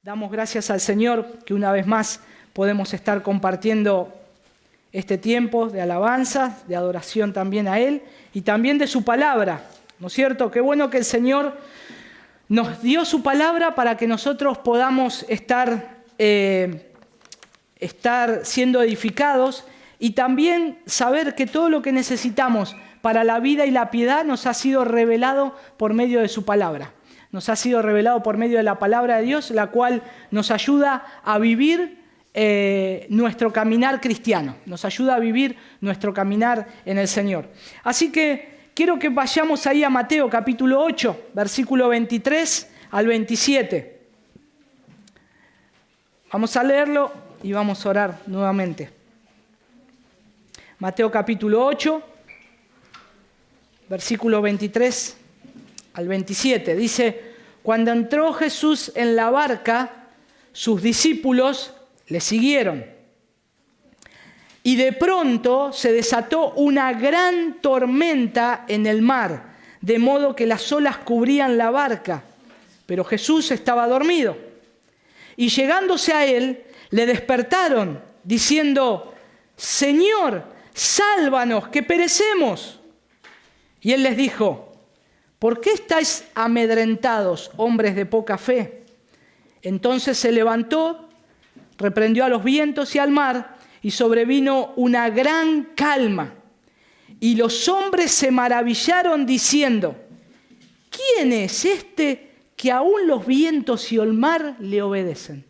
Damos gracias al Señor que una vez más podemos estar compartiendo este tiempo de alabanza, de adoración también a Él y también de su palabra, ¿no es cierto? Qué bueno que el Señor nos dio su palabra para que nosotros podamos estar siendo edificados y también saber que todo lo que necesitamos para la vida y la piedad nos ha sido revelado por medio de su palabra. Nos ha sido revelado por medio de la palabra de Dios, la cual nos ayuda a vivir nuestro caminar cristiano. Nos ayuda a vivir nuestro caminar en el Señor. Así que quiero que vayamos ahí a Mateo capítulo 8, versículo 23 al 27. Vamos a leerlo y vamos a orar nuevamente. Mateo capítulo 8, versículo 23 al 27. Dice: cuando entró Jesús en la barca, sus discípulos le siguieron. Y de pronto se desató una gran tormenta en el mar, de modo que las olas cubrían la barca. Pero Jesús estaba dormido. Y llegándose a él, le despertaron, diciendo: Señor, sálvanos, que perecemos. Y él les dijo: ¿por qué estáis amedrentados, hombres de poca fe? Entonces se levantó, reprendió a los vientos y al mar, y sobrevino una gran calma. Y los hombres se maravillaron diciendo: ¿quién es este que aún los vientos y el mar le obedecen?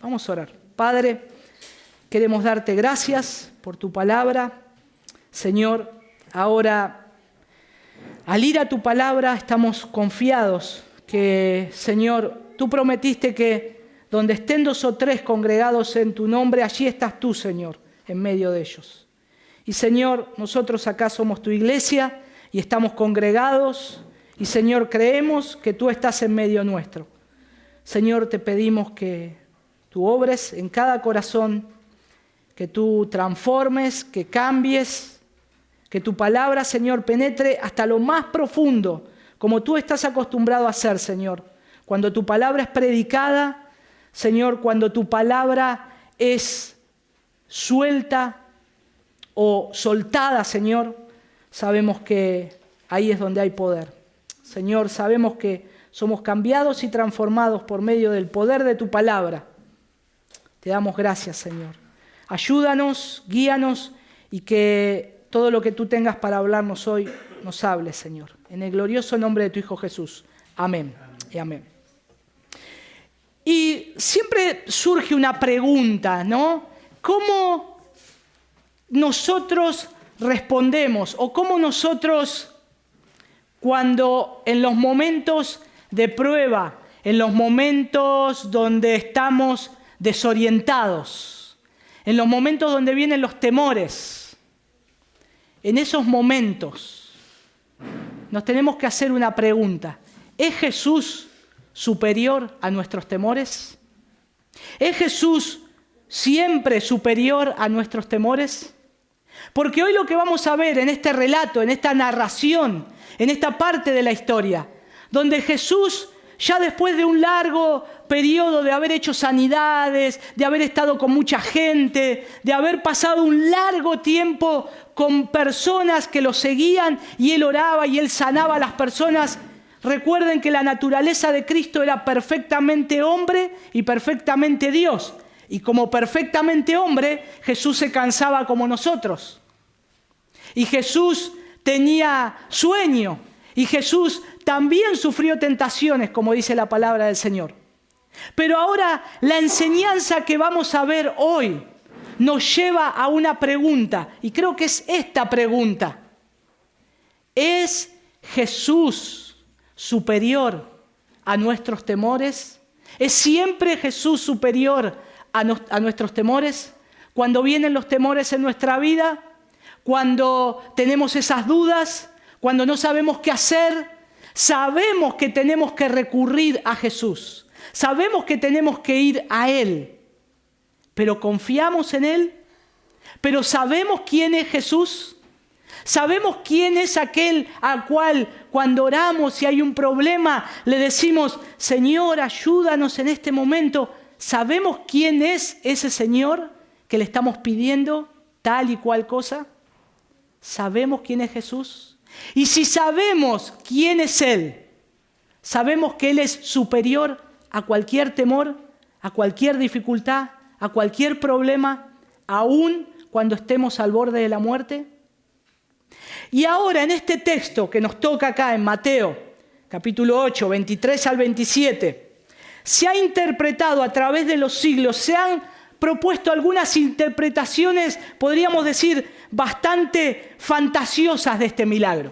Vamos a orar. Padre, queremos darte gracias por tu palabra. Señor, ahora, al ir a tu palabra, estamos confiados que, Señor, tú prometiste que donde estén 2 o 3 congregados en tu nombre, allí estás tú, Señor, en medio de ellos. Y, Señor, nosotros acá somos tu iglesia y estamos congregados y, Señor, creemos que tú estás en medio nuestro. Señor, te pedimos que tú obres en cada corazón, que tú transformes, que cambies, que tu palabra, Señor, penetre hasta lo más profundo, como tú estás acostumbrado a hacer, Señor. Cuando tu palabra es predicada, Señor, cuando tu palabra es suelta o soltada, Señor, sabemos que ahí es donde hay poder. Señor, sabemos que somos cambiados y transformados por medio del poder de tu palabra. Te damos gracias, Señor. Ayúdanos, guíanos y que todo lo que tú tengas para hablarnos hoy, nos hables, Señor. En el glorioso nombre de tu Hijo Jesús. Amén. Y amén. Y siempre surge una pregunta, ¿no? ¿Cómo nosotros respondemos? O cómo nosotros, cuando en los momentos de prueba, en los momentos donde estamos desorientados, en los momentos donde vienen los temores, en esos momentos nos tenemos que hacer una pregunta. ¿Es Jesús superior a nuestros temores? ¿Es Jesús siempre superior a nuestros temores? Porque hoy lo que vamos a ver en este relato, en esta narración, en esta parte de la historia, donde Jesús, ya después de un largo periodo de haber hecho sanidades, de haber estado con mucha gente, de haber pasado un largo tiempo con personas que lo seguían y Él oraba y Él sanaba a las personas. Recuerden que la naturaleza de Cristo era perfectamente hombre y perfectamente Dios. Y como perfectamente hombre, Jesús se cansaba como nosotros. Y Jesús tenía sueño. Y Jesús también sufrió tentaciones, como dice la palabra del Señor. Pero ahora la enseñanza que vamos a ver hoy nos lleva a una pregunta, y creo que es esta pregunta: ¿es Jesús superior a nuestros temores? ¿Es siempre Jesús superior a nuestros temores? Cuando vienen los temores en nuestra vida, cuando tenemos esas dudas, cuando no sabemos qué hacer, sabemos que tenemos que recurrir a Jesús. Sabemos que tenemos que ir a Él. Pero confiamos en Él. Pero sabemos quién es Jesús. Sabemos quién es aquel al cual cuando oramos, si hay un problema, le decimos, Señor, ayúdanos en este momento. ¿Sabemos quién es ese Señor que le estamos pidiendo tal y cual cosa? ¿Sabemos quién es Jesús? Y si sabemos quién es Él, sabemos que Él es superior a cualquier temor, a cualquier dificultad, a cualquier problema, aún cuando estemos al borde de la muerte. Y ahora en este texto que nos toca acá en Mateo, capítulo 8, 23 al 27, se ha interpretado a través de los siglos, se han propuesto algunas interpretaciones, podríamos decir, bastante fantasiosas de este milagro.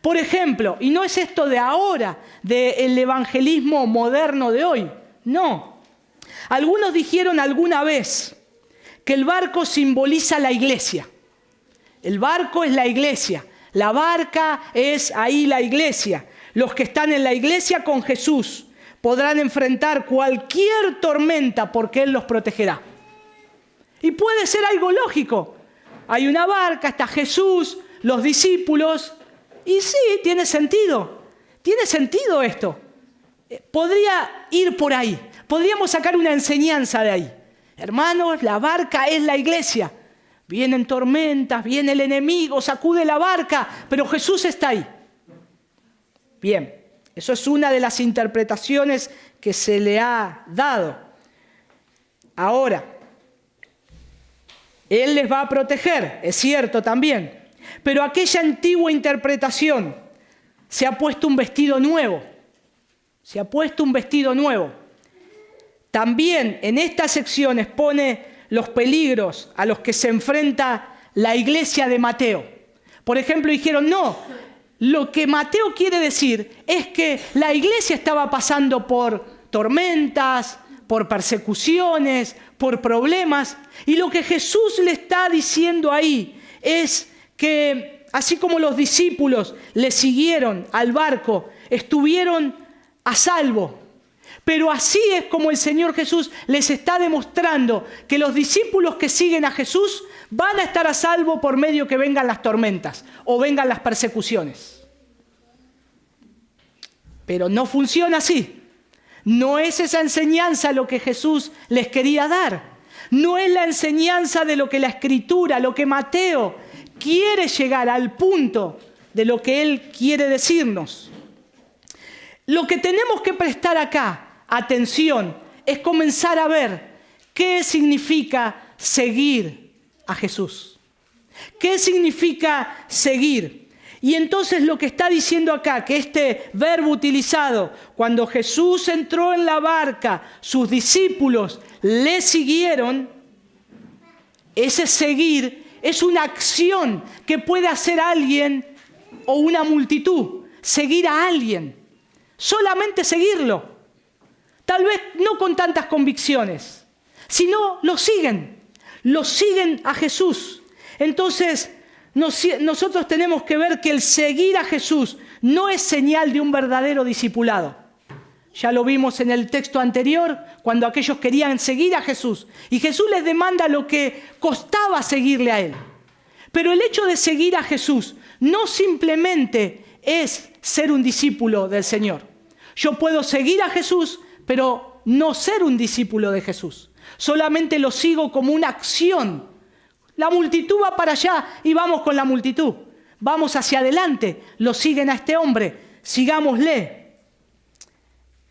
Por ejemplo, y no es esto de ahora, del evangelismo moderno de hoy, no. Algunos dijeron alguna vez que el barco simboliza la iglesia. El barco es la iglesia, la barca es ahí la iglesia. Los que están en la iglesia con Jesús podrán enfrentar cualquier tormenta porque Él los protegerá. Y puede ser algo lógico. Hay una barca, está Jesús, los discípulos, y sí, tiene sentido. Tiene sentido esto. Podría ir por ahí. Podríamos sacar una enseñanza de ahí. Hermanos, la barca es la iglesia. Vienen tormentas, viene el enemigo, sacude la barca, pero Jesús está ahí. Bien, eso es una de las interpretaciones que se le ha dado. Ahora, Él les va a proteger, es cierto también, pero aquella antigua interpretación se ha puesto un vestido nuevo. Se ha puesto un vestido nuevo. También en estas secciones pone los peligros a los que se enfrenta la iglesia de Mateo. Por ejemplo, dijeron, no, lo que Mateo quiere decir es que la iglesia estaba pasando por tormentas, por persecuciones, por problemas, y lo que Jesús le está diciendo ahí es que así como los discípulos le siguieron al barco, estuvieron a salvo. Pero así es como el Señor Jesús les está demostrando que los discípulos que siguen a Jesús van a estar a salvo por medio que vengan las tormentas o vengan las persecuciones. Pero no funciona así. No es esa enseñanza lo que Jesús les quería dar. No es la enseñanza de lo que la Escritura, lo que Mateo quiere llegar al punto de lo que él quiere decirnos. Lo que tenemos que prestar acá atención es comenzar a ver qué significa seguir a Jesús. ¿Qué significa seguir? Y entonces lo que está diciendo acá, que este verbo utilizado, cuando Jesús entró en la barca, sus discípulos le siguieron, ese seguir es una acción que puede hacer alguien o una multitud. Seguir a alguien, solamente seguirlo. Tal vez no con tantas convicciones, sino lo siguen a Jesús. Entonces, nosotros tenemos que ver que el seguir a Jesús no es señal de un verdadero discipulado. Ya lo vimos en el texto anterior, cuando aquellos querían seguir a Jesús. Y Jesús les demanda lo que costaba seguirle a Él. Pero el hecho de seguir a Jesús no simplemente es ser un discípulo del Señor. Yo puedo seguir a Jesús, pero no ser un discípulo de Jesús. Solamente lo sigo como una acción. La multitud va para allá y vamos con la multitud. Vamos hacia adelante, lo siguen a este hombre, sigámosle.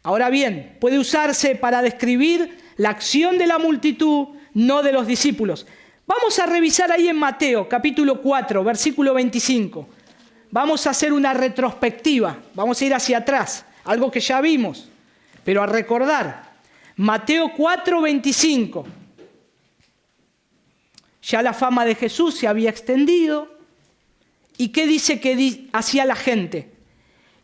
Ahora bien, puede usarse para describir la acción de la multitud, no de los discípulos. Vamos a revisar ahí en Mateo, capítulo 4, versículo 25. Vamos a hacer una retrospectiva, vamos a ir hacia atrás, algo que ya vimos. Pero a recordar, Mateo 4, 25. Ya la fama de Jesús se había extendido. ¿Y qué dice que hacía la gente?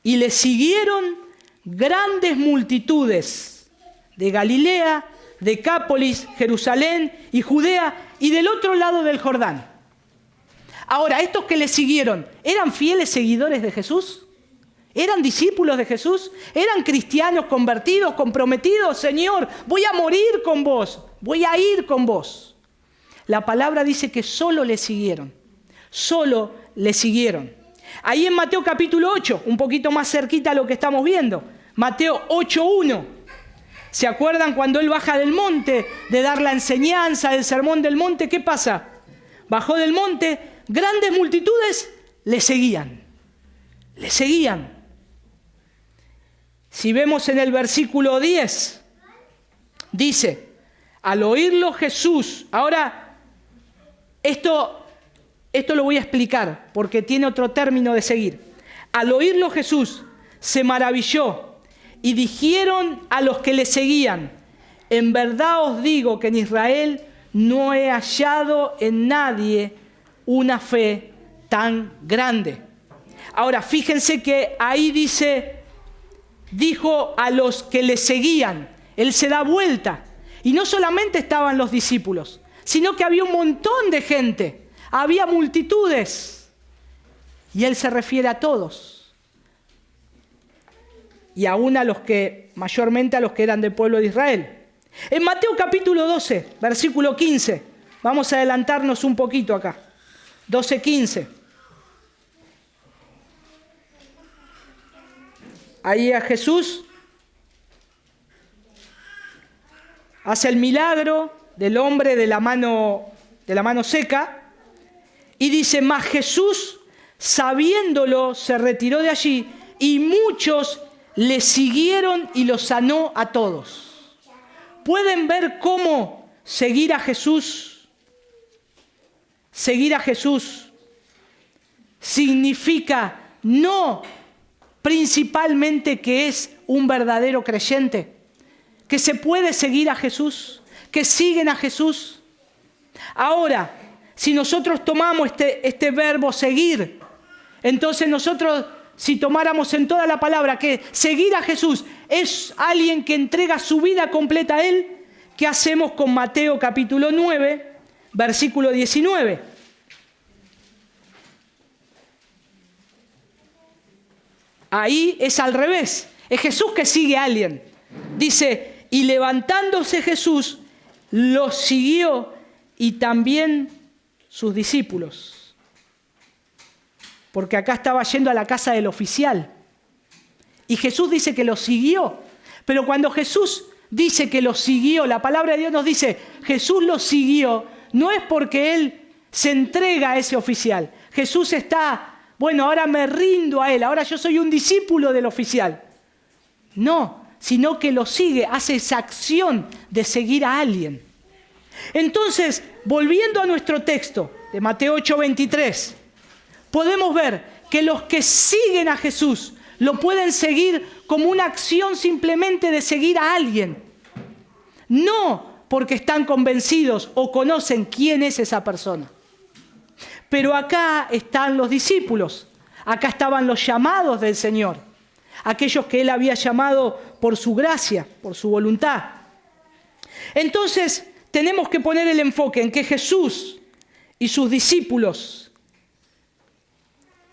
Y le siguieron grandes multitudes de Galilea, Decápolis, Jerusalén y Judea y del otro lado del Jordán. Ahora, estos que le siguieron, ¿eran fieles seguidores de Jesús? ¿Eran discípulos de Jesús? ¿Eran cristianos convertidos, comprometidos? Señor, voy a morir con vos, voy a ir con vos. La palabra dice que solo le siguieron. solo le siguieron. Ahí en Mateo capítulo 8, un poquito más cerquita a lo que estamos viendo, Mateo 8:1. ¿Se acuerdan cuando él baja del monte de dar la enseñanza del sermón del monte? ¿Qué pasa? Bajó del monte, grandes multitudes le seguían. Le seguían. Si vemos en el versículo 10, dice, al oírlo Jesús, ahora esto lo voy a explicar porque tiene otro término de seguir. Al oírlo Jesús se maravilló y dijeron a los que le seguían, en verdad os digo que en Israel no he hallado en nadie una fe tan grande. Ahora, fíjense que ahí dijo a los que le seguían, él se da vuelta. Y no solamente estaban los discípulos, sino que había un montón de gente, había multitudes. Y él se refiere a todos. Y aún mayormente a los que eran del pueblo de Israel. En Mateo capítulo 12, versículo 15, vamos a adelantarnos un poquito acá. 12:15. Ahí a Jesús hace el milagro del hombre de la mano seca y dice, mas Jesús, sabiéndolo, se retiró de allí y muchos le siguieron y lo sanó a todos. ¿Pueden ver cómo seguir a Jesús significa no principalmente que es un verdadero creyente, que se puede seguir a Jesús, que siguen a Jesús? Ahora, si nosotros tomamos este verbo seguir, entonces nosotros, si tomáramos en toda la palabra que seguir a Jesús es alguien que entrega su vida completa a Él, ¿qué hacemos con Mateo capítulo 9, versículo 19? Ahí es al revés, es Jesús que sigue a alguien. Dice, y levantándose Jesús, los siguió y también sus discípulos. Porque acá estaba yendo a la casa del oficial. Y Jesús dice que los siguió. Pero cuando Jesús dice que los siguió, la palabra de Dios nos dice, Jesús los siguió, no es porque Él se entrega a ese oficial. Jesús está, bueno, ahora me rindo a Él, ahora yo soy un discípulo del oficial. No, sino que lo sigue, hace esa acción de seguir a alguien. Entonces, volviendo a nuestro texto de Mateo 8:23, podemos ver que los que siguen a Jesús lo pueden seguir como una acción simplemente de seguir a alguien. No porque están convencidos o conocen quién es esa persona. Pero acá están los discípulos, acá estaban los llamados del Señor, aquellos que Él había llamado por su gracia, por su voluntad. Entonces, tenemos que poner el enfoque en que Jesús y sus discípulos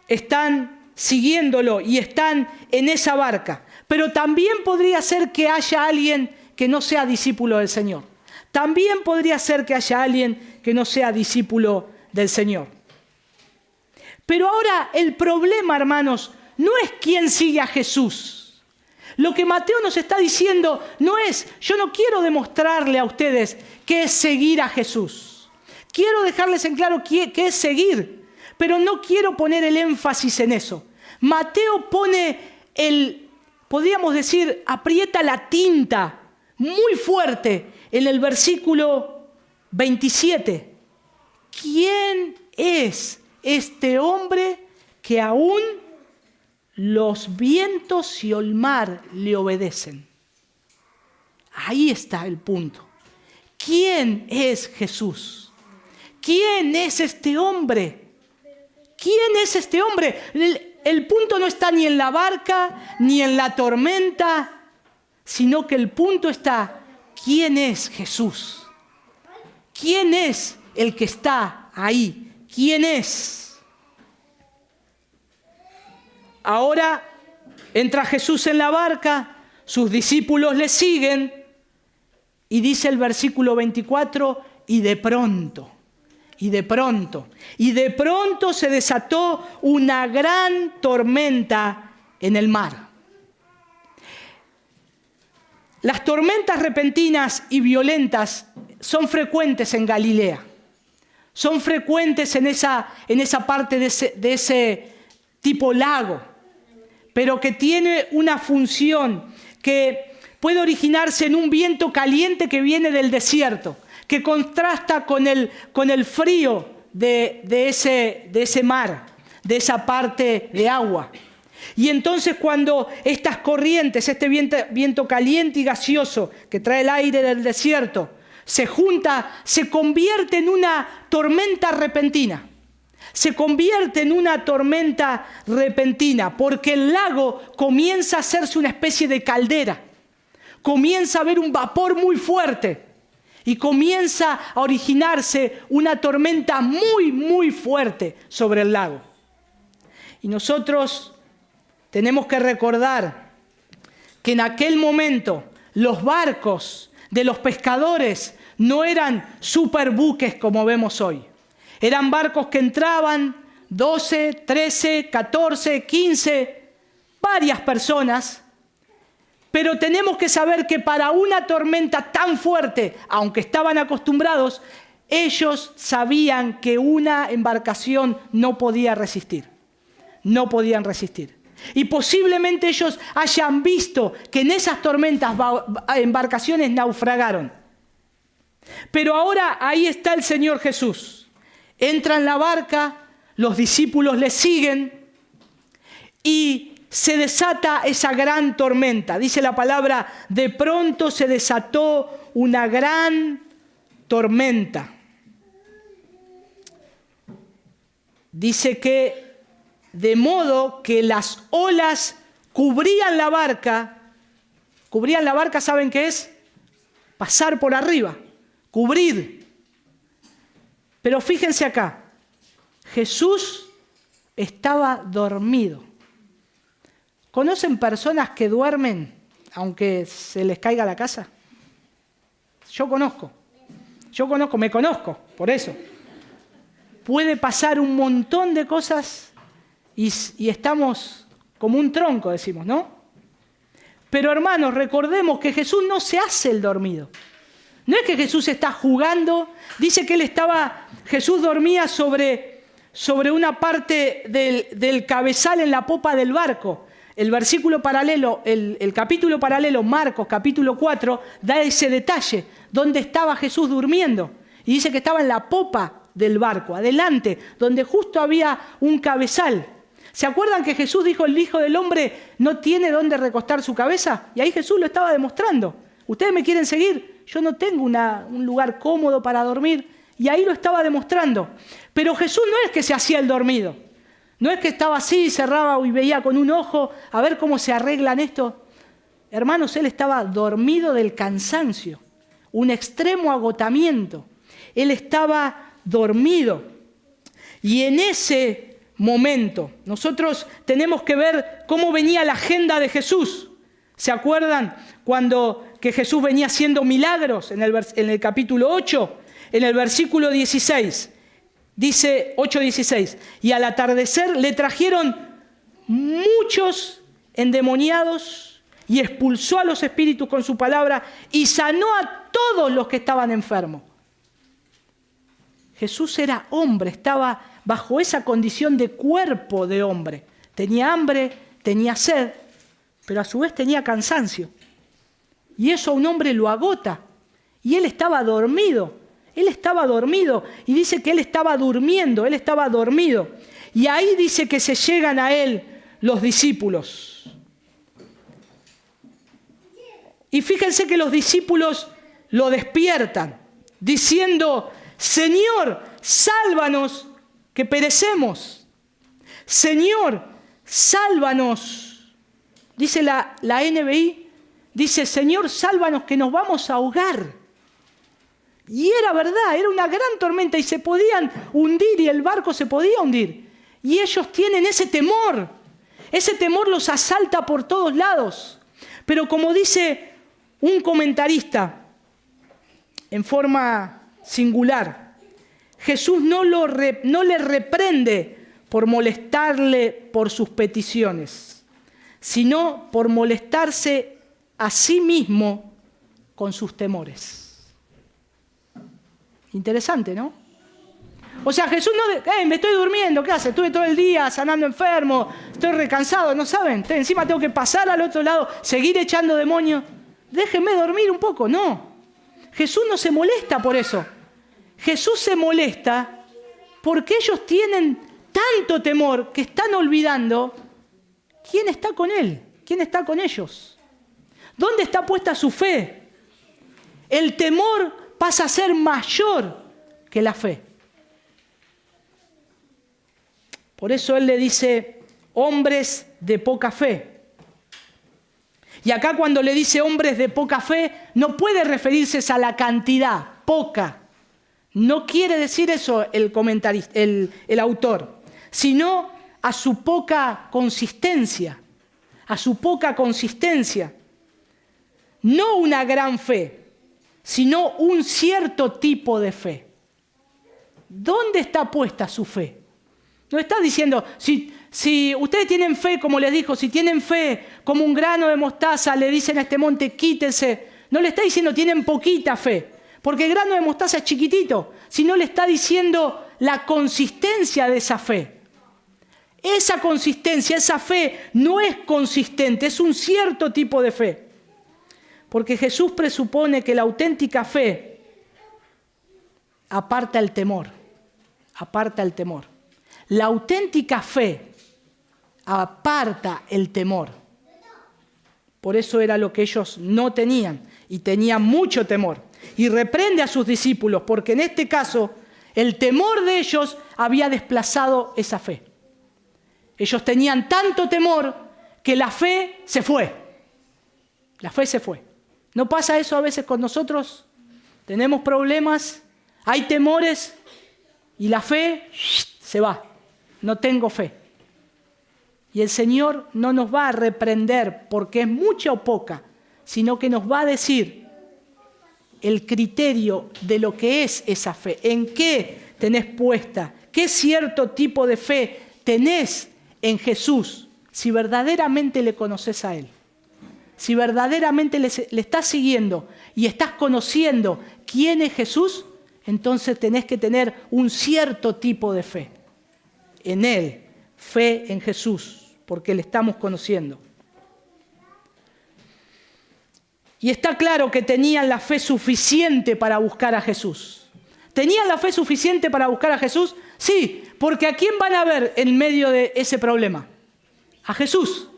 están siguiéndolo y están en esa barca. Pero también podría ser que haya alguien que no sea discípulo del Señor. También podría ser que haya alguien que no sea discípulo del Señor. Pero ahora el problema, hermanos, no es quién sigue a Jesús. Lo que Mateo nos está diciendo no es, yo no quiero demostrarle a ustedes qué es seguir a Jesús. Quiero dejarles en claro qué es seguir, pero no quiero poner el énfasis en eso. Mateo pone podríamos decir, aprieta la tinta muy fuerte en el versículo 27. ¿Quién es este hombre que aún los vientos y el mar le obedecen? Ahí está el punto. ¿Quién es Jesús? ¿Quién es este hombre? ¿Quién es este hombre? El punto no está ni en la barca, ni en la tormenta, sino que el punto está, ¿quién es Jesús? ¿Quién es el que está ahí? ¿Quién es? Ahora entra Jesús en la barca, sus discípulos le siguen, y dice el versículo 24, y de pronto. y de pronto se desató una gran tormenta en el mar. Las tormentas repentinas y violentas son frecuentes en Galilea. Son frecuentes en esa parte de ese tipo lago, pero que tiene una función que puede originarse en un viento caliente que viene del desierto, que contrasta con el frío de ese mar, de esa parte de agua. Y entonces cuando estas corrientes, este viento caliente y gaseoso que trae el aire del desierto, se junta, se convierte en una tormenta repentina. Se convierte en una tormenta repentina porque el lago comienza a hacerse una especie de caldera. Comienza a haber un vapor muy fuerte y comienza a originarse una tormenta muy, muy fuerte sobre el lago. Y nosotros tenemos que recordar que en aquel momento los barcos de los pescadores no eran superbuques como vemos hoy. Eran barcos que entraban 12, 13, 14, 15, varias personas. Pero tenemos que saber que para una tormenta tan fuerte, aunque estaban acostumbrados, ellos sabían que una embarcación no podía resistir. No podían resistir. Y posiblemente ellos hayan visto que en esas tormentas embarcaciones naufragaron. Pero ahora ahí está el Señor Jesús. Entra en la barca, los discípulos le siguen y se desata esa gran tormenta. Dice la palabra, de pronto se desató una gran tormenta. Dice que de modo que las olas cubrían la barca. Cubrían la barca, ¿saben qué es? Pasar por arriba, cubrir. Pero fíjense acá, Jesús estaba dormido. ¿Conocen personas que duermen aunque se les caiga la casa? Yo conozco, me conozco, por eso. Puede pasar un montón de cosas y estamos como un tronco, decimos, ¿no? Pero hermanos, recordemos que Jesús no se hace el dormido. No es que Jesús está jugando, dice que Jesús dormía sobre una parte del cabezal en la popa del barco. El versículo paralelo, el capítulo paralelo, Marcos, capítulo 4, da ese detalle, donde estaba Jesús durmiendo. Y dice que estaba en la popa del barco, adelante, donde justo había un cabezal. ¿Se acuerdan que Jesús dijo, el Hijo del Hombre no tiene dónde recostar su cabeza? Y ahí Jesús lo estaba demostrando. ¿Ustedes me quieren seguir? Yo no tengo un lugar cómodo para dormir. Y ahí lo estaba demostrando. Pero Jesús no es que se hacía el dormido. No es que estaba así, cerraba y veía con un ojo a ver cómo se arreglan esto. Hermanos, él estaba dormido del cansancio, un extremo agotamiento. Él estaba dormido. Y en ese momento nosotros tenemos que ver cómo venía la agenda de Jesús. ¿Se acuerdan que Jesús venía haciendo milagros en el capítulo 8? En el versículo 16. Dice 8:16, y al atardecer le trajeron muchos endemoniados y expulsó a los espíritus con su palabra y sanó a todos los que estaban enfermos. Jesús era hombre, estaba bajo esa condición de cuerpo de hombre. Tenía hambre, tenía sed, pero a su vez tenía cansancio. Y eso a un hombre lo agota. Y él estaba dormido. Él estaba dormido y dice que él estaba durmiendo, él estaba dormido. Y ahí dice que se llegan a él los discípulos. Y fíjense que los discípulos lo despiertan, diciendo, Señor, sálvanos que perecemos. Señor, sálvanos. Dice la NBI, dice, Señor, sálvanos que nos vamos a ahogar. Y era verdad, era una gran tormenta y se podían hundir y el barco se podía hundir. Y ellos tienen ese temor los asalta por todos lados. Pero como dice un comentarista en forma singular, Jesús no le reprende por molestarle por sus peticiones, sino por molestarse a sí mismo con sus temores. Interesante, ¿no? O sea, Jesús no... me estoy durmiendo, ¿qué hace? Estuve todo el día sanando enfermos, estoy recansado, ¿no saben? Encima tengo que pasar al otro lado, seguir echando demonios. Déjenme dormir un poco. No. Jesús no se molesta por eso. Jesús se molesta porque ellos tienen tanto temor que están olvidando quién está con Él, quién está con ellos. ¿Dónde está puesta su fe? El temor pasa a ser mayor que la fe. Por eso Él le dice, hombres de poca fe. Y acá cuando le dice hombres de poca fe, no puede referirse a la cantidad, poca. No quiere decir eso el comentarista, el autor, sino a su poca consistencia, a su poca consistencia. No una gran fe, sino un cierto tipo de fe. ¿Dónde está puesta su fe? No está diciendo, si ustedes tienen fe, como les dijo, si tienen fe como un grano de mostaza, le dicen a este monte, quítese. No le está diciendo, tienen poquita fe, porque el grano de mostaza es chiquitito, sino le está diciendo la consistencia de esa fe. Esa consistencia, esa fe no es consistente, es un cierto tipo de fe. Porque Jesús presupone que la auténtica fe aparta el temor, aparta el temor. La auténtica fe aparta el temor. Por eso era lo que ellos no tenían, y tenían mucho temor. Y reprende a sus discípulos, porque en este caso el temor de ellos había desplazado esa fe. Ellos tenían tanto temor que la fe se fue. La fe se fue. ¿No pasa eso a veces con nosotros? Tenemos problemas, hay temores y la fe se va. No tengo fe. Y el Señor no nos va a reprender porque es mucha o poca, sino que nos va a decir el criterio de lo que es esa fe. ¿En qué tenés puesta? ¿Qué cierto tipo de fe tenés en Jesús? Si verdaderamente le conoces a Él. Si verdaderamente le estás siguiendo y estás conociendo quién es Jesús, entonces tenés que tener un cierto tipo de fe. En Él, fe en Jesús, porque le estamos conociendo. Y está claro que tenían la fe suficiente para buscar a Jesús. ¿Tenían la fe suficiente para buscar a Jesús? Sí, porque ¿a quién van a ver en medio de ese problema? A Jesús.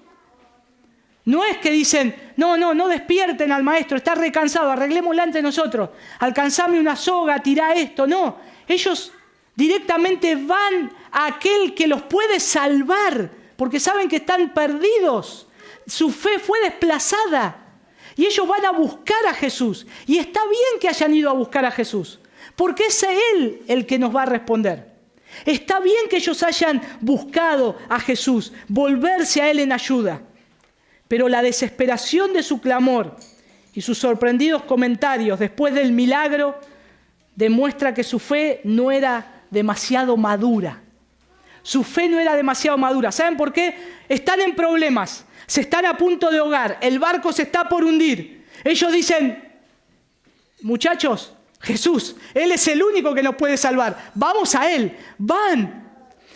No es que dicen, no despierten al maestro, está recansado, arreglémosla entre nosotros, alcanzame una soga, tirá esto. No, ellos directamente van a aquel que los puede salvar, porque saben que están perdidos. Su fe fue desplazada y ellos van a buscar a Jesús. Y está bien que hayan ido a buscar a Jesús, porque es Él el que nos va a responder. Está bien que ellos hayan buscado a Jesús, volverse a Él en ayuda. Pero la desesperación de su clamor y sus sorprendidos comentarios después del milagro demuestra que su fe no era demasiado madura. Su fe no era demasiado madura. ¿Saben por qué? Están en problemas, se están a punto de ahogar, el barco se está por hundir. Ellos dicen, muchachos, Jesús, Él es el único que nos puede salvar. Vamos a Él, van.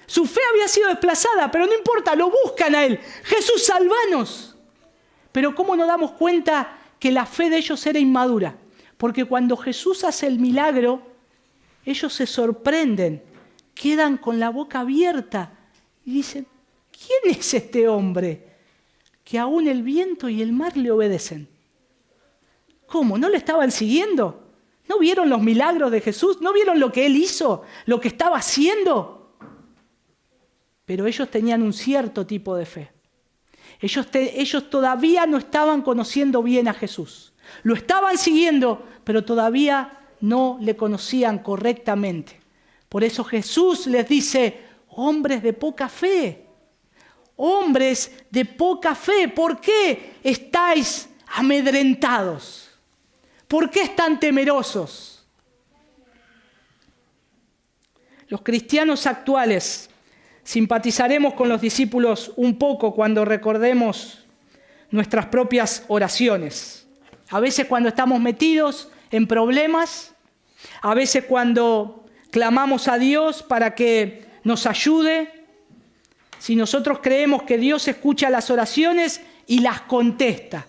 Su fe había sido desplazada, pero no importa, lo buscan a Él. Jesús, salvanos. Pero ¿cómo nos damos cuenta que la fe de ellos era inmadura? Porque cuando Jesús hace el milagro, ellos se sorprenden, quedan con la boca abierta y dicen, ¿quién es este hombre que aún el viento y el mar le obedecen? ¿Cómo? ¿No le estaban siguiendo? ¿No vieron los milagros de Jesús? ¿No vieron lo que Él hizo? ¿Lo que estaba haciendo? Pero ellos tenían un cierto tipo de fe. Ellos todavía no estaban conociendo bien a Jesús. Lo estaban siguiendo, pero todavía no le conocían correctamente. Por eso Jesús les dice, hombres de poca fe. Hombres de poca fe, ¿por qué estáis amedrentados? ¿Por qué están temerosos? los cristianos actuales simpatizaremos con los discípulos un poco cuando recordemos nuestras propias oraciones. A veces cuando estamos metidos en problemas, a veces cuando clamamos a Dios para que nos ayude, si nosotros creemos que Dios escucha las oraciones y las contesta,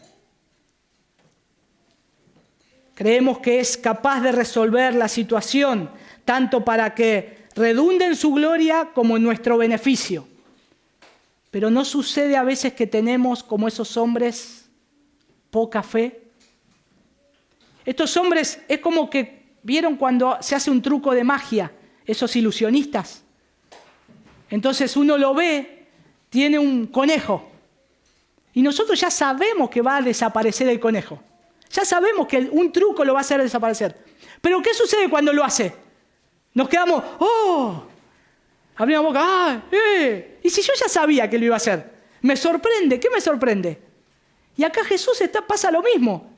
creemos que es capaz de resolver la situación, tanto para que redunde en su gloria como en nuestro beneficio. Pero ¿no sucede a veces que tenemos, como esos hombres, poca fe? Estos hombres es como que vieron cuando se hace un truco de magia, esos ilusionistas. Entonces uno lo ve, tiene un conejo, y nosotros ya sabemos que va a desaparecer el conejo. Ya sabemos que un truco lo va a hacer desaparecer. Pero ¿qué sucede cuando lo hace? Nos quedamos, ¡oh! Abrimos la boca, ¡ah! Y si yo ya sabía que lo iba a hacer, me sorprende, ¿qué me sorprende? Y acá Jesús pasa lo mismo.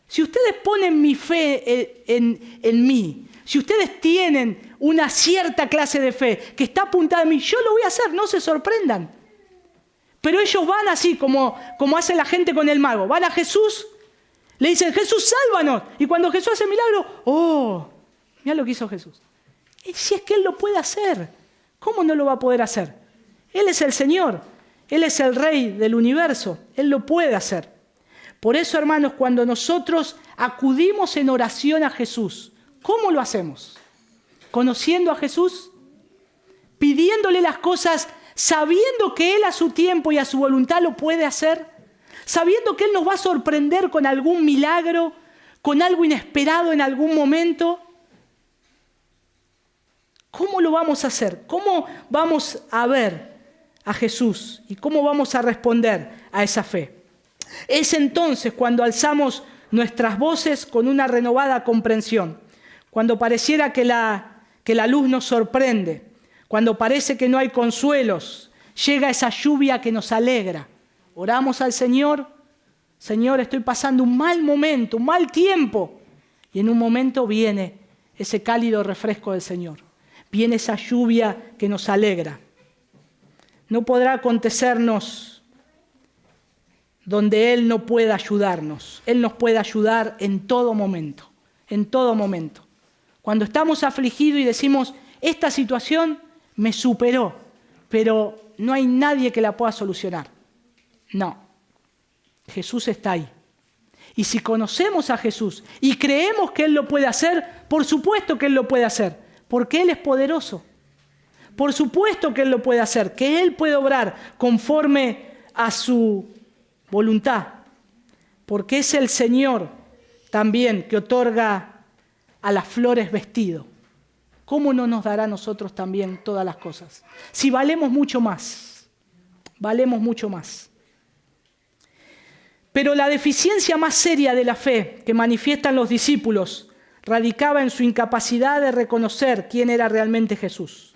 Si ustedes ponen mi fe en mí, si ustedes tienen una cierta clase de fe que está apuntada en mí, yo lo voy a hacer, no se sorprendan. Pero ellos van así, como hace la gente con el mago. Van a Jesús, le dicen, Jesús, sálvanos. Y cuando Jesús hace milagro, ¡oh! Mirá lo que hizo Jesús. Y si es que Él lo puede hacer, ¿cómo no lo va a poder hacer? Él es el Señor, Él es el Rey del universo, Él lo puede hacer. Por eso, hermanos, cuando nosotros acudimos en oración a Jesús, ¿cómo lo hacemos? ¿Conociendo a Jesús? ¿Pidiéndole las cosas sabiendo que Él a su tiempo y a su voluntad lo puede hacer? ¿Sabiendo que Él nos va a sorprender con algún milagro, con algo inesperado en algún momento? ¿Cómo lo vamos a hacer? ¿Cómo vamos a ver a Jesús? ¿Y cómo vamos a responder a esa fe? Es entonces cuando alzamos nuestras voces con una renovada comprensión, cuando pareciera que la luz nos sorprende, cuando parece que no hay consuelos, llega esa lluvia que nos alegra. Oramos al Señor, Señor, estoy pasando un mal momento, un mal tiempo, y en un momento viene ese cálido refresco del Señor. Viene esa lluvia que nos alegra. No podrá acontecernos donde Él no pueda ayudarnos. Él nos puede ayudar en todo momento, en todo momento. Cuando estamos afligidos y decimos, esta situación me superó, pero no hay nadie que la pueda solucionar. No, Jesús está ahí. Y si conocemos a Jesús y creemos que Él lo puede hacer, por supuesto que Él lo puede hacer. Porque Él es poderoso. Por supuesto que Él lo puede hacer, que Él puede obrar conforme a su voluntad. Porque es el Señor también que otorga a las flores vestido. ¿Cómo no nos dará a nosotros también todas las cosas? Si valemos mucho más, valemos mucho más. Pero la deficiencia más seria de la fe que manifiestan los discípulos radicaba en su incapacidad de reconocer quién era realmente Jesús.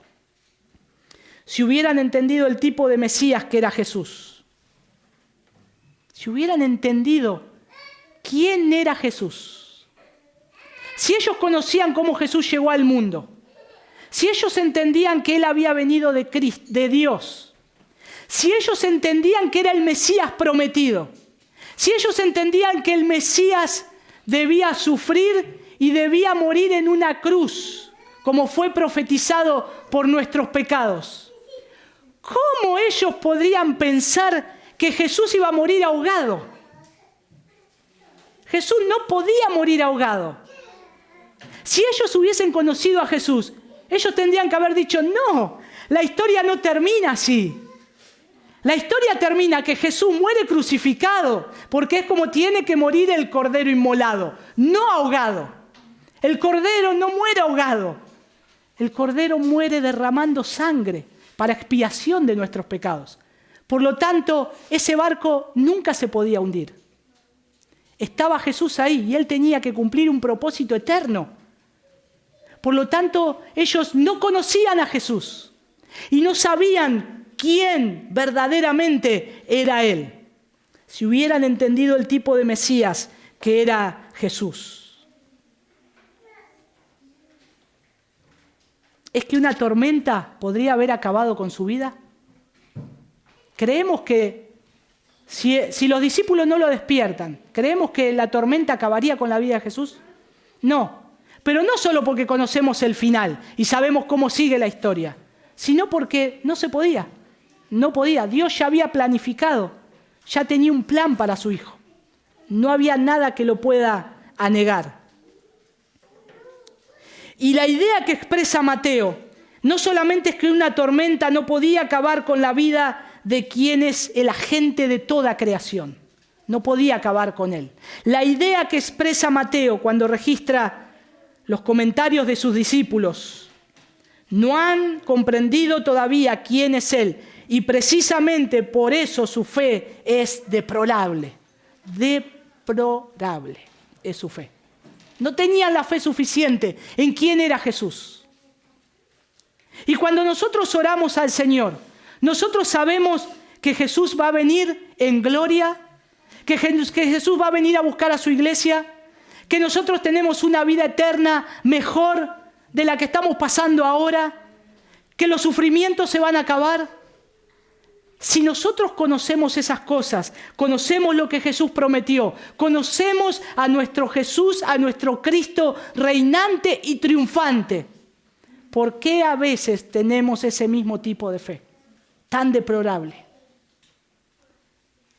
Si hubieran entendido el tipo de Mesías que era Jesús, si hubieran entendido quién era Jesús, si ellos conocían cómo Jesús llegó al mundo, si ellos entendían que Él había venido de Dios, si ellos entendían que era el Mesías prometido, si ellos entendían que el Mesías debía sufrir y debía morir en una cruz, como fue profetizado por nuestros pecados. ¿Cómo ellos podrían pensar que Jesús iba a morir ahogado? Jesús no podía morir ahogado. Si ellos hubiesen conocido a Jesús, ellos tendrían que haber dicho, no, la historia no termina así. La historia termina que Jesús muere crucificado, porque es como tiene que morir el cordero inmolado, no ahogado. El cordero no muere ahogado. El cordero muere derramando sangre para expiación de nuestros pecados. Por lo tanto, ese barco nunca se podía hundir. Estaba Jesús ahí y Él tenía que cumplir un propósito eterno. Por lo tanto, ellos no conocían a Jesús y no sabían quién verdaderamente era Él. Si hubieran entendido el tipo de Mesías que era Jesús. es que una tormenta podría haber acabado con su vida? ¿Creemos que si los discípulos no lo despiertan, creemos que la tormenta acabaría con la vida de Jesús? No, pero no solo porque conocemos el final y sabemos cómo sigue la historia, sino porque no se podía, no podía. Dios ya había planificado, ya tenía un plan para su hijo. No había nada que lo pueda anegar. Y la idea que expresa Mateo no solamente es que una tormenta no podía acabar con la vida de quien es el agente de toda creación. No podía acabar con él. La idea que expresa Mateo cuando registra los comentarios de sus discípulos: no han comprendido todavía quién es él, y precisamente por eso su fe es deplorable. Deplorable es su fe. No tenían la fe suficiente en quién era Jesús. Y cuando nosotros oramos al Señor, nosotros sabemos que Jesús va a venir en gloria, que Jesús va a venir a buscar a su iglesia, que nosotros tenemos una vida eterna mejor de la que estamos pasando ahora, que los sufrimientos se van a acabar. Si nosotros conocemos esas cosas, conocemos lo que Jesús prometió, conocemos a nuestro Jesús, a nuestro Cristo reinante y triunfante, ¿por qué a veces tenemos ese mismo tipo de fe tan deplorable?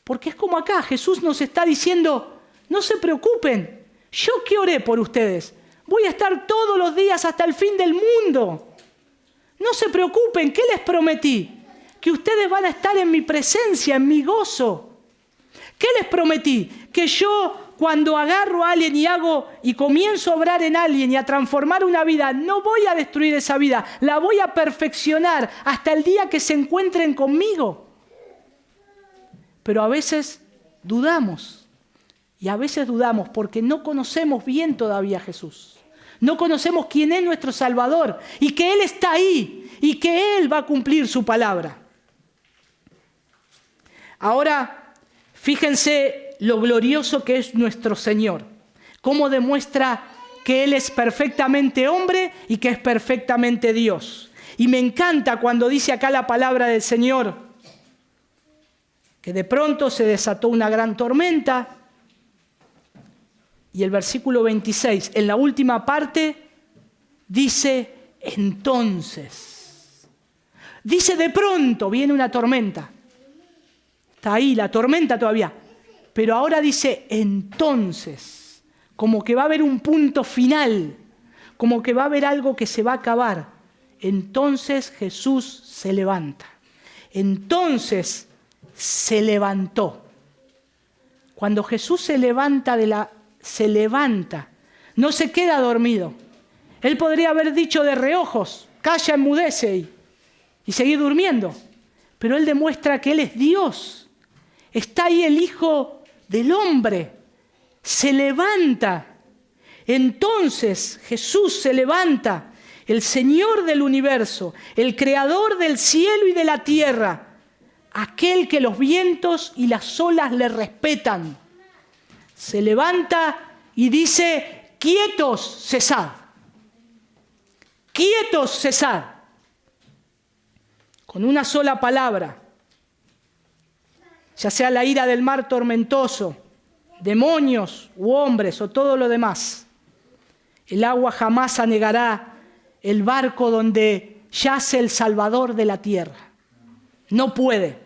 Porque es como acá, Jesús nos está diciendo: no se preocupen, yo que oré por ustedes, voy a estar todos los días hasta el fin del mundo. No se preocupen, ¿qué les prometí? Que ustedes van a estar en mi presencia, en mi gozo. ¿Qué les prometí? Que yo, cuando agarro a alguien y comienzo a obrar en alguien y a transformar una vida, no voy a destruir esa vida, la voy a perfeccionar hasta el día que se encuentren conmigo. Pero a veces dudamos, y a veces dudamos porque no conocemos bien todavía a Jesús. No conocemos quién es nuestro Salvador y que Él está ahí y que Él va a cumplir su palabra. Ahora, fíjense lo glorioso que es nuestro Señor. Cómo demuestra que Él es perfectamente hombre y que es perfectamente Dios. Y me encanta cuando dice acá la palabra del Señor, que de pronto se desató una gran tormenta. Y el versículo 26, en la última parte, dice entonces. Dice de pronto viene una tormenta. Está ahí la tormenta todavía. Pero ahora dice entonces. Como que va a haber un punto final. Como que va a haber algo que se va a acabar. Entonces Jesús se levanta. Entonces se levantó. Cuando Jesús se levanta, no se queda dormido. Él podría haber dicho de reojos: calla, enmudece y seguir durmiendo. Pero Él demuestra que Él es Dios. Está ahí el Hijo del Hombre. Se levanta. Entonces Jesús se levanta, el Señor del universo, el Creador del cielo y de la tierra, aquel que los vientos y las olas le respetan. Se levanta y dice: quietos, cesad. Quietos, cesad. Con una sola palabra. Ya sea la ira del mar tormentoso, demonios u hombres o todo lo demás. El agua jamás anegará el barco donde yace el Salvador de la tierra. No puede.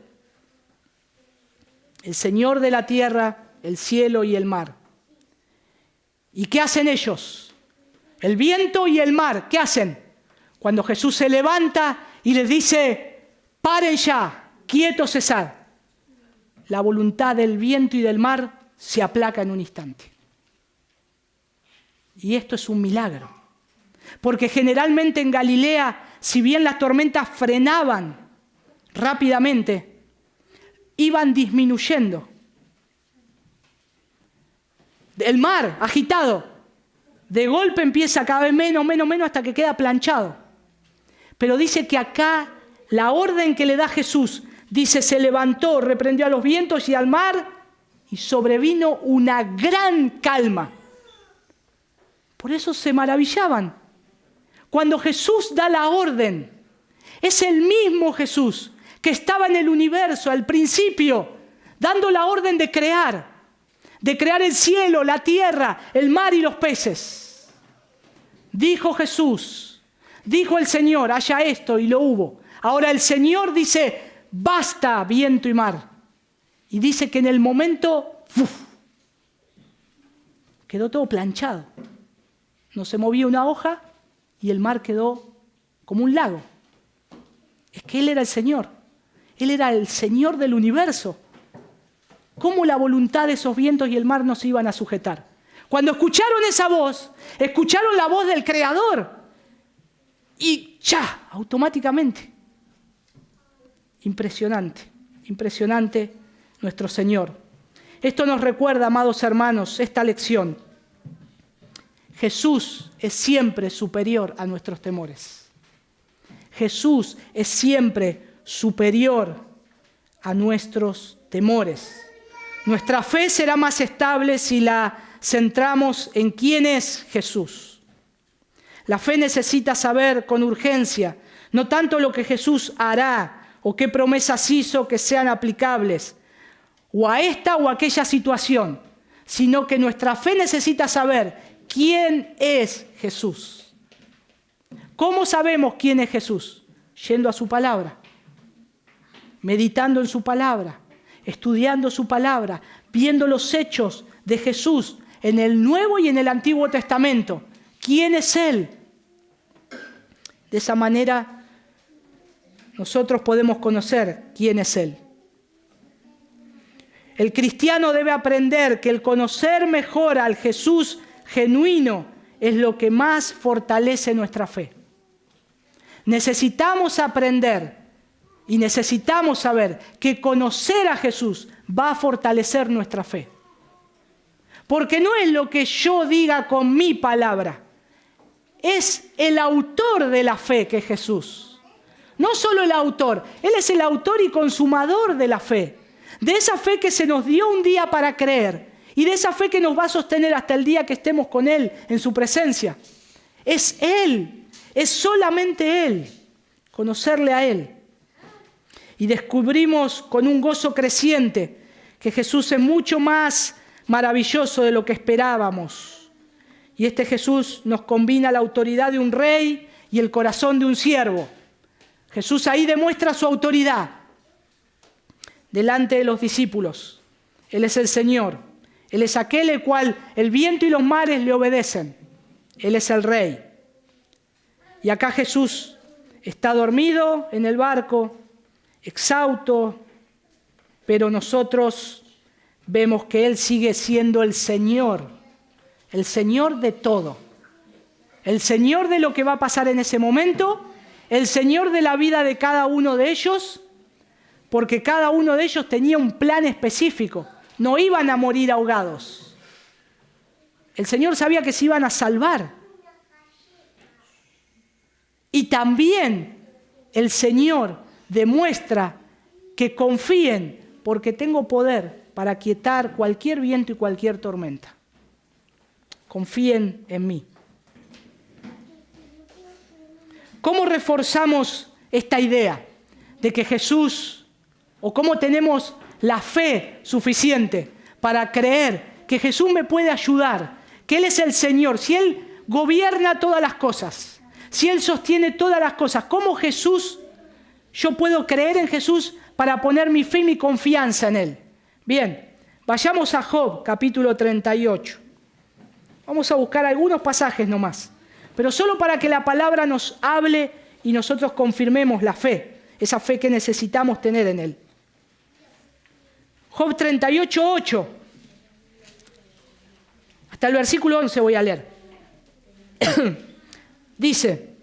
El Señor de la tierra, el cielo y el mar. ¿Y qué hacen ellos? El viento y el mar, ¿qué hacen? Cuando Jesús se levanta y les dice: paren ya, quietos, cesad. La voluntad del viento y del mar se aplaca en un instante. Y esto es un milagro. Porque generalmente en Galilea, si bien las tormentas frenaban rápidamente, iban disminuyendo. El mar agitado, de golpe empieza cada vez menos hasta que queda planchado. Pero dice que acá la orden que le da Jesús, dice: se levantó, reprendió a los vientos y al mar y sobrevino una gran calma. Por eso se maravillaban. Cuando Jesús da la orden, es el mismo Jesús que estaba en el universo al principio, dando la orden de crear el cielo, la tierra, el mar y los peces. Dijo Jesús, dijo el Señor, haya esto, y lo hubo. Ahora el Señor dice, basta viento y mar. Y dice que en el momento, quedó todo planchado. No se movía una hoja y el mar quedó como un lago. Es que Él era el Señor. Él era el Señor del universo. ¿Cómo la voluntad de esos vientos y el mar no se iban a sujetar? Cuando escucharon esa voz, escucharon la voz del Creador. Y ya, automáticamente. Impresionante, impresionante nuestro Señor. Esto nos recuerda, amados hermanos, esta lección. Jesús es siempre superior a nuestros temores. Jesús es siempre superior a nuestros temores. Nuestra fe será más estable si la centramos en quién es Jesús. La fe necesita saber con urgencia, no tanto lo que Jesús hará o qué promesas hizo que sean aplicables, o a esta o a aquella situación, sino que nuestra fe necesita saber quién es Jesús. ¿Cómo sabemos quién es Jesús? Yendo a su palabra, meditando en su palabra, estudiando su palabra, viendo los hechos de Jesús en el Nuevo y en el Antiguo Testamento. ¿Quién es Él? De esa manera nosotros podemos conocer quién es Él. El cristiano debe aprender que el conocer mejor al Jesús genuino es lo que más fortalece nuestra fe. Necesitamos aprender y necesitamos saber que conocer a Jesús va a fortalecer nuestra fe. Porque no es lo que yo diga con mi palabra, es el autor de la fe que es Jesús. No solo el autor, Él es el autor y consumador de la fe. De esa fe que se nos dio un día para creer y de esa fe que nos va a sostener hasta el día que estemos con Él en su presencia. Es Él, es solamente Él, conocerle a Él. Y descubrimos con un gozo creciente que Jesús es mucho más maravilloso de lo que esperábamos. Y este Jesús nos combina la autoridad de un rey y el corazón de un siervo. Jesús ahí demuestra su autoridad delante de los discípulos. Él es el Señor. Él es aquel el cual el viento y los mares le obedecen. Él es el Rey. Y acá Jesús está dormido en el barco, exhausto, pero nosotros vemos que Él sigue siendo el Señor de todo. El Señor de lo que va a pasar en ese momento, el Señor de la vida de cada uno de ellos, porque cada uno de ellos tenía un plan específico. No iban a morir ahogados. El Señor sabía que se iban a salvar. Y también el Señor demuestra que confíen, porque tengo poder para aquietar cualquier viento y cualquier tormenta. Confíen en mí. ¿Cómo reforzamos esta idea de que Jesús, o cómo tenemos la fe suficiente para creer que Jesús me puede ayudar, que Él es el Señor, si Él gobierna todas las cosas, si Él sostiene todas las cosas, ¿cómo Jesús, yo puedo creer en Jesús para poner mi fe y mi confianza en Él? Bien, vayamos a Job, capítulo 38. Vamos a buscar algunos pasajes nomás, pero solo para que la palabra nos hable y nosotros confirmemos la fe, esa fe que necesitamos tener en Él. Job 38, 8. Hasta el versículo 11 voy a leer. Dice: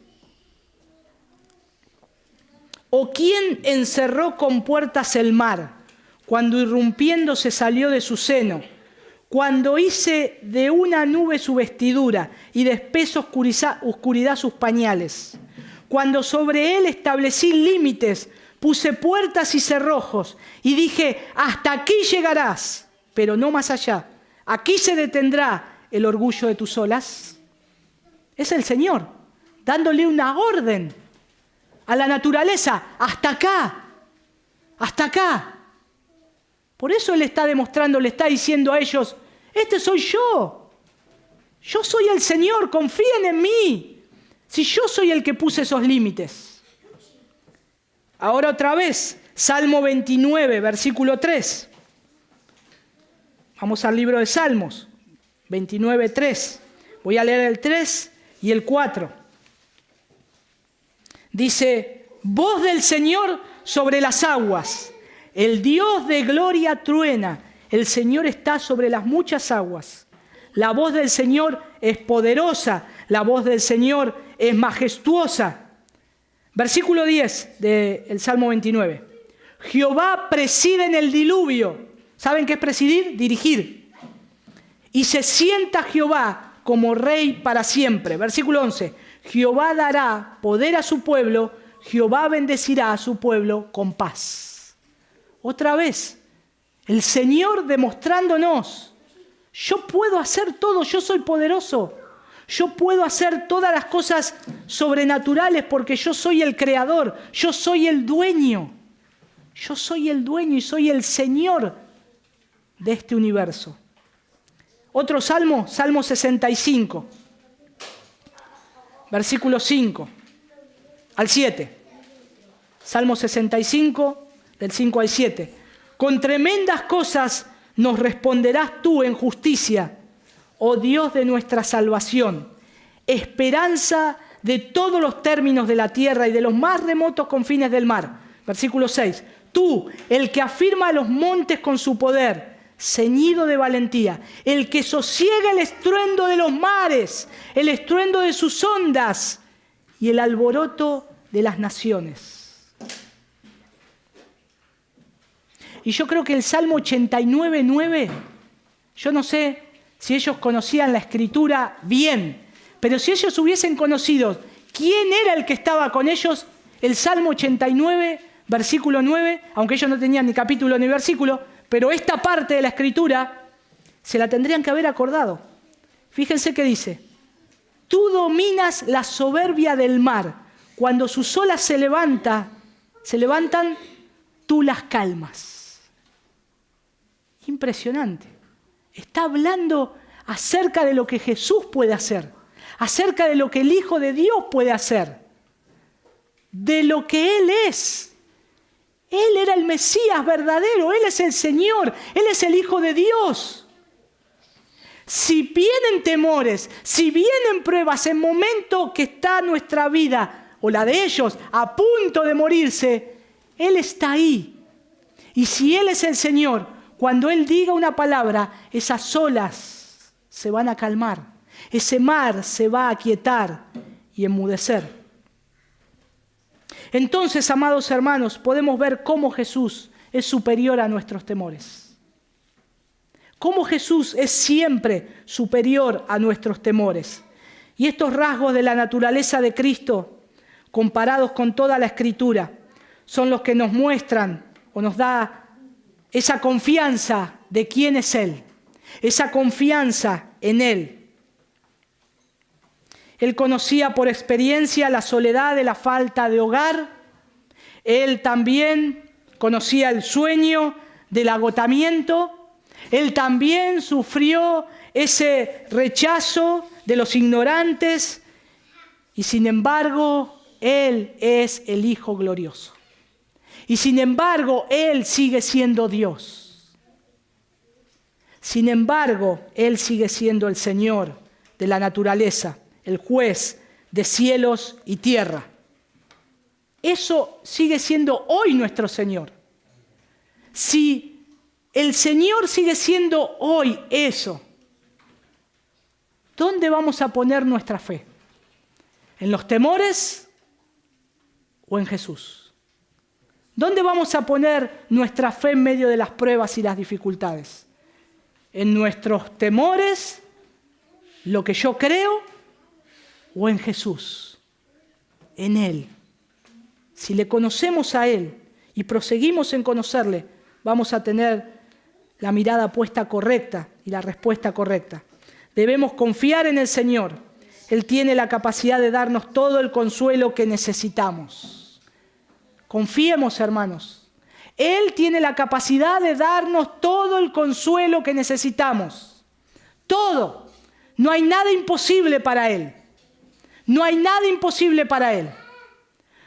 ¿O quién encerró con puertas el mar, cuando irrumpiendo se salió de su seno? Cuando hice de una nube su vestidura y de espesa oscuridad sus pañales. Cuando sobre él establecí límites, puse puertas y cerrojos y dije: hasta aquí llegarás, pero no más allá. Aquí se detendrá el orgullo de tus olas. Es el Señor. dándole una orden a la naturaleza, hasta acá, hasta acá. Por eso Él está demostrando, le está diciendo a ellos, este soy yo soy el Señor, confíen en mí, si yo soy el que puse esos límites. Ahora otra vez, Salmo 29, versículo 3. Vamos al libro de Salmos, 29, 3. Voy a leer el 3 y el 4. Dice, voz del Señor sobre las aguas, el Dios de gloria truena, el Señor está sobre las muchas aguas. La voz del Señor es poderosa, la voz del Señor es majestuosa. Versículo 10 del Salmo 29. Jehová preside en el diluvio. ¿Saben qué es presidir? Dirigir. Y se sienta Jehová como rey para siempre. Versículo 11. Jehová dará poder a su pueblo, Jehová bendecirá a su pueblo con paz. Otra vez, el Señor demostrándonos, yo puedo hacer todo, yo soy poderoso. Yo puedo hacer todas las cosas sobrenaturales porque yo soy el creador, yo soy el dueño. Yo soy el dueño y soy el Señor de este universo. Otro salmo, Salmo 65, versículo 5 al 7. Salmo 65, del 5 al 7. Con tremendas cosas nos responderás tú en justicia, oh Dios de nuestra salvación, esperanza de todos los términos de la tierra y de los más remotos confines del mar. Versículo 6. Tú, el que afirma los montes con su poder, ceñido de valentía, el que sosiega el estruendo de los mares, el estruendo de sus ondas y el alboroto de las naciones. Y yo creo que el Salmo 89:9, yo no sé si ellos conocían la Escritura bien, pero si ellos hubiesen conocido quién era el que estaba con ellos, el Salmo 89, versículo 9, aunque ellos no tenían ni capítulo ni versículo, pero esta parte de la Escritura se la tendrían que haber acordado. Fíjense qué dice. Tú dominas la soberbia del mar. Cuando sus olas se levantan, tú las calmas. Impresionante. Está hablando acerca de lo que Jesús puede hacer, acerca de lo que el Hijo de Dios puede hacer, de lo que Él es. Él era el Mesías verdadero, Él es el Señor, Él es el Hijo de Dios. Si vienen temores, si vienen pruebas en momento que está nuestra vida o la de ellos a punto de morirse, Él está ahí. Y si Él es el Señor, cuando Él diga una palabra, esas olas se van a calmar, ese mar se va a aquietar y enmudecer. Entonces, amados hermanos, podemos ver cómo Jesús es superior a nuestros temores. Cómo Jesús es siempre superior a nuestros temores. Y estos rasgos de la naturaleza de Cristo, comparados con toda la Escritura, son los que nos muestran o nos da esa confianza de quién es Él, esa confianza en Él. Él conocía por experiencia la soledad de la falta de hogar. Él también conocía el sueño del agotamiento. Él también sufrió ese rechazo de los ignorantes. Y sin embargo, Él es el Hijo glorioso. Y sin embargo, Él sigue siendo Dios. Sin embargo, Él sigue siendo el Señor de la naturaleza, el juez de cielos y tierra. Eso sigue siendo hoy nuestro Señor. Si el Señor sigue siendo hoy eso, ¿dónde vamos a poner nuestra fe? ¿En los temores o en Jesús? ¿Dónde vamos a poner nuestra fe en medio de las pruebas y las dificultades? ¿En nuestros temores, lo que yo creo, o en Jesús? En Él. Si le conocemos a Él y proseguimos en conocerle, vamos a tener la mirada puesta correcta y la respuesta correcta. Debemos confiar en el Señor Él tiene la capacidad de darnos todo el consuelo que necesitamos. Confiemos, hermanos. Él tiene la capacidad de darnos todo el consuelo que necesitamos. Todo. No hay nada imposible para Él. No hay nada imposible para Él.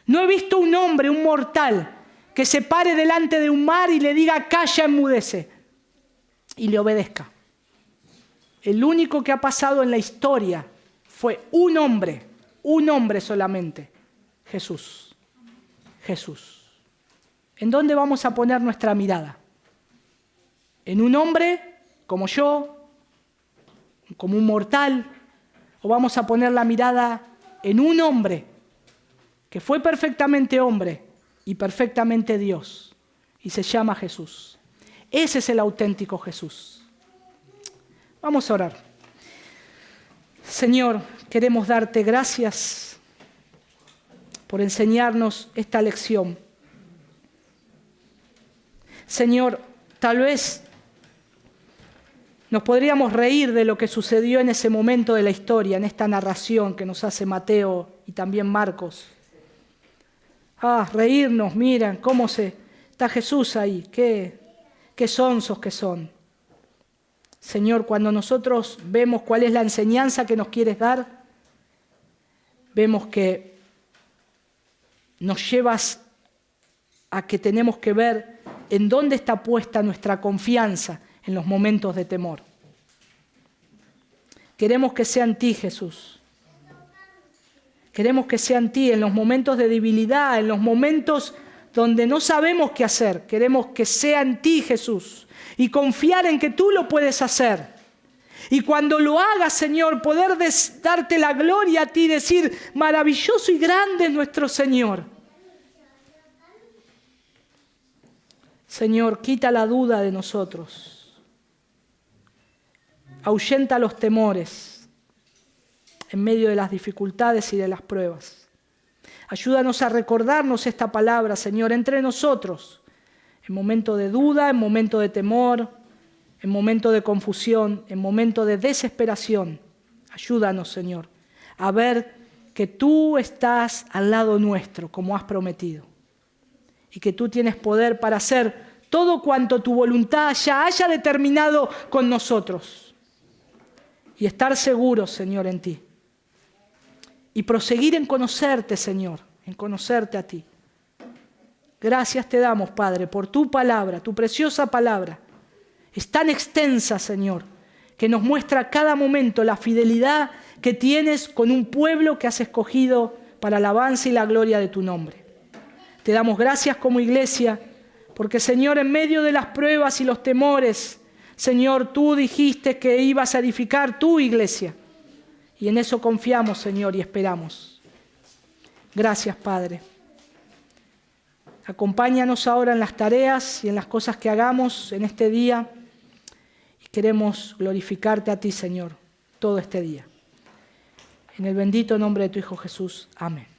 No he visto un hombre, un mortal, que se pare delante de un mar y le diga, calla, enmudece, y le obedezca. El único que ha pasado en la historia fue un hombre solamente, Jesús. Jesús. ¿En dónde vamos a poner nuestra mirada? ¿En un hombre como yo, como un mortal? ¿O vamos a poner la mirada en un hombre que fue perfectamente hombre y perfectamente Dios, y se llama Jesús? Ese es el auténtico Jesús. Vamos a orar. Señor, queremos darte gracias por enseñarnos esta lección. Señor, tal vez nos podríamos reír de lo que sucedió en ese momento de la historia, en esta narración que nos hace Mateo y también Marcos. Reírnos, miren cómo está Jesús ahí, qué sonsos que son. Señor, cuando nosotros vemos cuál es la enseñanza que nos quieres dar, vemos que nos llevas a que tenemos que ver en dónde está puesta nuestra confianza en los momentos de temor. Queremos que sea en ti, Jesús. Queremos que sea en ti, en los momentos de debilidad, en los momentos donde no sabemos qué hacer. Queremos que sea en ti, Jesús, y confiar en que tú lo puedes hacer. Y cuando lo hagas, Señor, poder darte la gloria a ti y decir, maravilloso y grande es nuestro Señor. Señor, quita la duda de nosotros. Ahuyenta los temores en medio de las dificultades y de las pruebas. Ayúdanos a recordarnos esta palabra, Señor, entre nosotros, en momento de duda, en momento de temor, en momento de confusión, en momento de desesperación. Ayúdanos, Señor, a ver que tú estás al lado nuestro, como has prometido, y que tú tienes poder para hacer todo cuanto tu voluntad ya haya determinado con nosotros. Y estar seguros, Señor, en ti. Y proseguir en conocerte, Señor, en conocerte a ti. Gracias te damos, Padre, por tu palabra, tu preciosa palabra. Es tan extensa, Señor, que nos muestra a cada momento la fidelidad que tienes con un pueblo que has escogido para la alabanza y la gloria de tu nombre. Te damos gracias como iglesia, porque, Señor, en medio de las pruebas y los temores, Señor, tú dijiste que ibas a edificar tu iglesia. Y en eso confiamos, Señor, y esperamos. Gracias, Padre. Acompáñanos ahora en las tareas y en las cosas que hagamos en este día. Y queremos glorificarte a ti, Señor, todo este día. En el bendito nombre de tu Hijo Jesús. Amén.